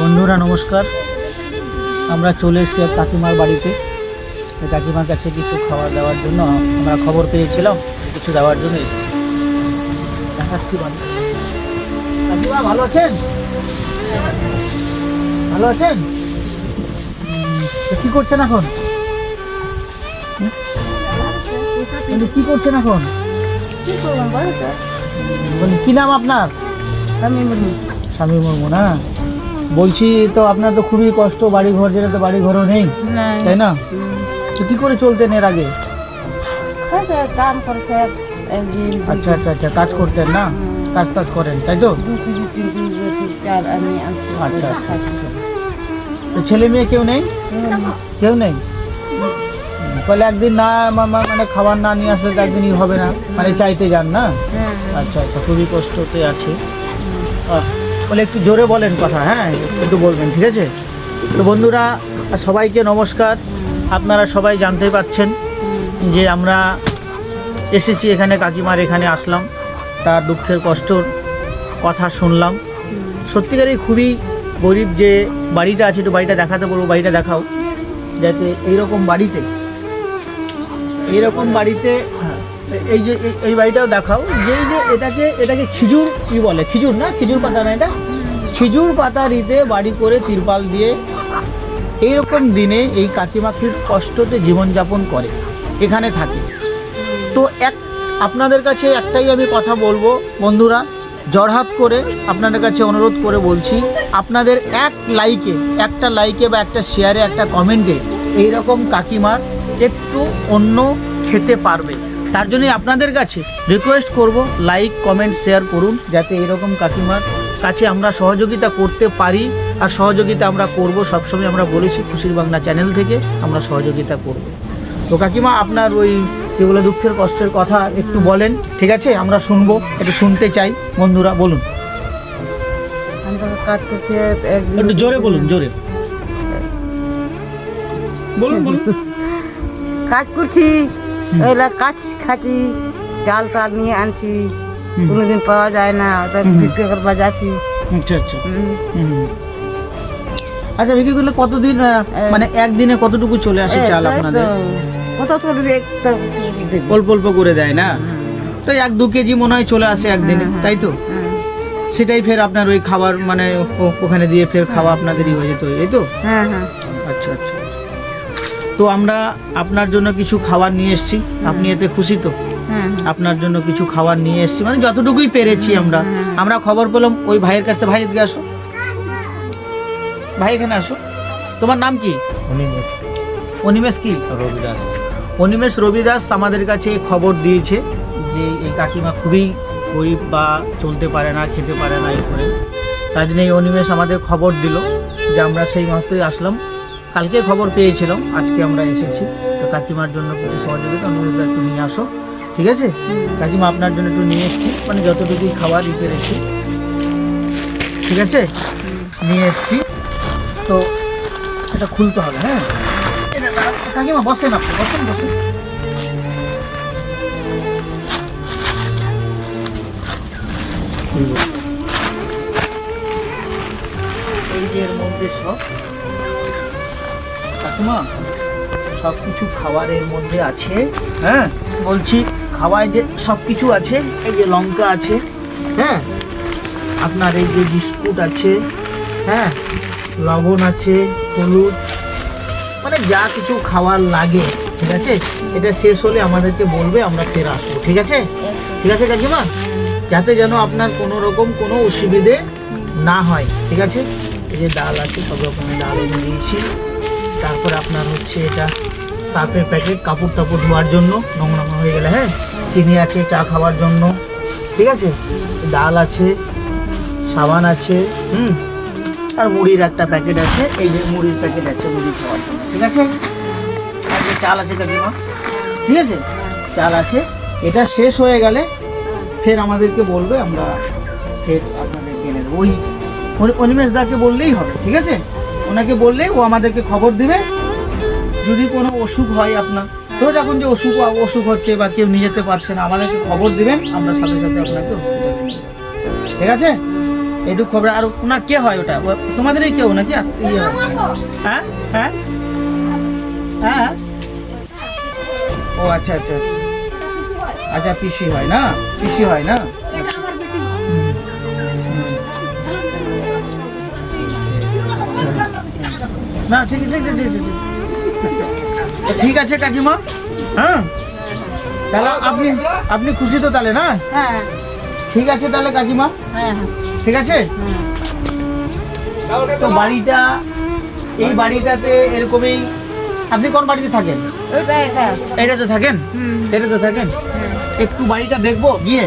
বন্ধুরা নমস্কার। আমরা চলে এসেছি এক কাকিমার বাড়িতে। এই কাকিমার কাছে কিছু খাবার দেওয়ার জন্য আমরা খবর পেয়েছিলাম, কিছু দেওয়ার জন্য এসেছি। দেখাচ্ছি বাড়ি। কাকিমা ভালো আছেন? ভালো আছেন? কি করছেন এখন? কি করছেন এখন? কি নাম আপনার? স্বামী মুর্মু না? বলছি তো আপনার তো খুবই কষ্ট, বাড়ি ঘর, যেটা তো বাড়ি ঘরও নেই, তাই না? তো কি করে চলতেন এর আগে? কাম করতে আচ্ছা আচ্ছা আচ্ছা, কাজ করতেন না? কাজ টাজ করেন তাই তো? আচ্ছা আচ্ছা। তো ছেলে মেয়ে কেউ নেই? কেউ নেই? তাহলে একদিন না মানে খাবার না নিয়ে আসলে তো একদিনই হবে না, মানে চাইতে যান না? আচ্ছা আচ্ছা, খুবই কষ্টতে আছে। বলে একটু জোরে বলেন কথা, হ্যাঁ একটু বলবেন, ঠিক আছে? তো বন্ধুরা সবাইকে নমস্কার। আপনারা সবাই জানতে পাচ্ছেন যে আমরা এসেছি এখানে, কাকিমার এখানে আসলাম, তার দুঃখের কষ্টর কথা শুনলাম। সত্যিকারই খুবই গরিব যে বাড়িটা আছে, একটু বাড়িটা দেখাতে বলবো, বাড়িটা দেখাও, যাতে এইরকম বাড়িতে হ্যাঁ এই যে এই বাড়িটাও দেখাও, যে এটাকে খিজুর কি বলে, খিজুর না, খিজুর পাতা না, এটা খিজুর পাতা দিতে বাড়ি করে তিরপাল দিয়ে এইরকম দিনে এই কাকিমা খুব কষ্টতে জীবনযাপন করে, এখানে থাকে। তো আপনাদের কাছে একটাই আমি কথা বলবো বন্ধুরা, জড়হাত করে আপনাদের কাছে অনুরোধ করে বলছি, আপনাদের একটা লাইকে বা একটা শেয়ারে, একটা কমেন্টে এইরকম কাকিমার একটু অন্য খেতে পারবে, তার জন্যই আপনাদের কাছে রিকোয়েস্ট করব, লাইক কমেন্ট শেয়ার করুন, যাতে এরকম কাকিমার কাছে আমরা সহযোগিতা করতে পারি। আর সহযোগিতা আমরা করব, সবসময় আমরা বলেছি খুশির বাংলা চ্যানেল থেকে আমরা সহযোগিতা করব। তো কাকিমা আপনার ওই যেগুলো দুঃখের কষ্টের কথা একটু বলেন, ঠিক আছে? আমরা শুনবো, একটু শুনতে চাই বন্ধুরা, বলুন। কাজ করছে, একটু জোরে বলুন, জোরে বলুন বলুন। কাজ করছি, কাজ খাচ্ছি, চাল টাল নিয়ে আনছি, কোনোদিন পাওয়া যায় না, বিক্রি করবার যাচ্ছি। আচ্ছা আচ্ছা। আচ্ছা, বিক্রি করলে কতদিন, মানে একদিনে কতটুকু চলে আসে চাল আপনাদের? কত চলে, একটা অল্প অল্প করে দেয় না? তো 1-2 কেজি মনে হয় চলে আসে একদিনে, তাই তো? সেটাই ফের আপনার ওই খাবার, মানে ওখানে দিয়ে ফের খাওয়া আপনাদেরই হয়ে যেত, এই তো? হ্যাঁ হ্যাঁ। আচ্ছা আচ্ছা। তো আমরা আপনার জন্য কিছু খাবার নিয়ে এসেছি, আপনি এতে খুশি তো? আপনার জন্য কিছু খাবার নিয়ে এসেছি, মানে যতটুকুই পেরেছি আমরা খবর পেলাম ওই ভাইয়ের কাছ থেকে। ভাই এদিকে আসো, ভাই এখানে আসো। তোমার নাম কি? অনিমেষ কি? রবিদাস। অনিমেষ রবিদাস আমাদের কাছে খবর দিয়েছে যে এই কাকিমা খুবই গরিব, বা চলতে পারে না, খেতে পারে না, এই করে। তাই জন্য এই অনিমেষ আমাদের খবর দিল, যে আমরা সেই মাত্রই আসলাম, কালকে খবর পেয়েছিলাম, আজকে আমরা এসেছি। তো কাকিমার জন্য কিছু সহযোগিতা অনিমেষদা একটু নিয়ে আসো, ঠিক আছে? কাকিমা আপনার জন্য একটু নিয়ে এসেছি, মানে যতটুকুই খাবার পেরেছি, ঠিক আছে, নিয়ে এসেছি। তো এটা খুলতে হবে, হ্যাঁ? কাকিমা বসেন, আপনি বসেন, বসেন। এই যে এর মধ্যে সব কাকিমা সব কিছু খাবারের মধ্যে আছে, হ্যাঁ বলছি, খাবার যে সব কিছু আছে, এই যে লঙ্কা আছে, হ্যাঁ আপনার এই যে বিস্কুট আছে, হ্যাঁ লবণ আছে, হলুদ, মানে যা কিছু খাবার লাগে, ঠিক আছে? এটা শেষ হলে আমাদেরকে বলবে, আমরা ফের আসবো, ঠিক আছে? ঠিক আছে কাকিমা, যাতে যেন আপনার কোনো রকম কোনো অসুবিধে না হয়, ঠিক আছে? এই যে ডাল আছে, সব রকমের ডাল এনে দিয়েছি। তারপরে আপনার হচ্ছে এটা সার্ফের প্যাকেট, কাপড় টাপড় ধোয়ার জন্য, নোংরা হয়ে গেলে, হ্যাঁ। চিনি আছে চা খাওয়ার জন্য, ঠিক আছে? ডাল আছে, সাবান আছে, আর মুড়ির একটা প্যাকেট আছে, এই যে মুড়ির প্যাকেট আছে মুড়ি খাওয়ার জন্য, ঠিক আছে? আর যে চাল আছে কাকিমা, ঠিক আছে, চাল আছে। এটা শেষ হয়ে গেলে ফের আমাদেরকে বলবে, আমরা ফের আপনাদেরকে এনে দেবো। ওই অনিমেষ দাকে বললেই হবে, ঠিক আছে? ওনাকে বললেই ও আমাদেরকে খবর দিবে। যদি কোনো অসুখ হয় আপনার, তো যখন যে অসুখ হচ্ছে বা কেউ নিয়ে যেতে পারছে না, আমাদেরকে খবর দিবেন, আমরা সাথে সাথে আপনাকে হসপিটালে নিয়ে যাবো, ঠিক আছে? একটু খবর। আর ওনার কে হয় ওটা? তোমাদেরই কেউ নাকি ইয়ে হয়? হ্যাঁ হ্যাঁ হ্যাঁ। ও আচ্ছা আচ্ছা আচ্ছা, পিসি হয় না? পিসি হয় না? না ঠিক আছে ঠিক আছে ঠিক আছে। ঠিক আছে কাকিমা, হ্যাঁ তাহলে আপনি খুশি তো তাহলে না? হ্যাঁ ঠিক আছে তাহলে কাকিমা, হ্যাঁ ঠিক আছে। তো বাড়িটা, এই বাড়িটাতে এরকমই, আপনি কোন বাড়িতে থাকেন? ওটা এটা এটাতে থাকেন? এটাতে থাকেন? একটু বাড়িটা দেখবো গিয়ে,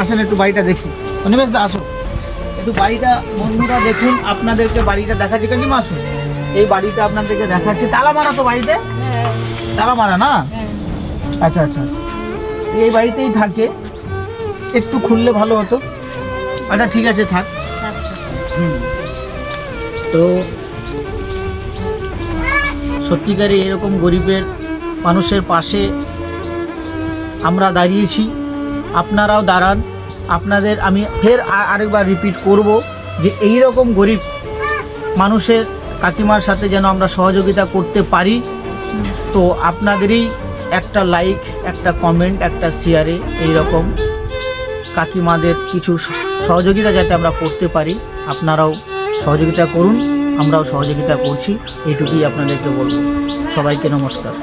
আসেন একটু বাড়িটা দেখি। অনিমেষ দা আসো, একটু বাড়িটা বন্ধুরা দেখুন, আপনাদেরকে বাড়িটা দেখাচ্ছি। কাকিমা আসুন, এই বাড়িটা আপনাদেরকে দেখাচ্ছি। তালা মারা তো বাড়িতে? তালা মারা না? আচ্ছা আচ্ছা, এই বাড়িতেই থাকে, একটু খুললে ভালো হতো। আচ্ছা ঠিক আছে থাক। তো সত্যিকারে এরকম গরিবের মানুষের পাশে আমরা দাঁড়িয়েছি, আপনারাও দাঁড়ান। আপনাদের আমি ফের আরেকবার রিপিট করব যে এই রকম গরিব মানুষের কাকিমার সাথে যেন আমরা সহযোগিতা করতে পারি। তো আপনাদেরই একটা লাইক, একটা কমেন্ট, একটা শেয়ারে এই রকম কাকিমাদের কিছু সহযোগিতা যাতে আমরা করতে পারি, আপনারাও সহযোগিতা করুন, আমরাও সহযোগিতা করছি, এইটুকুই আপনাদেরকে বলবো। সবাইকে নমস্কার।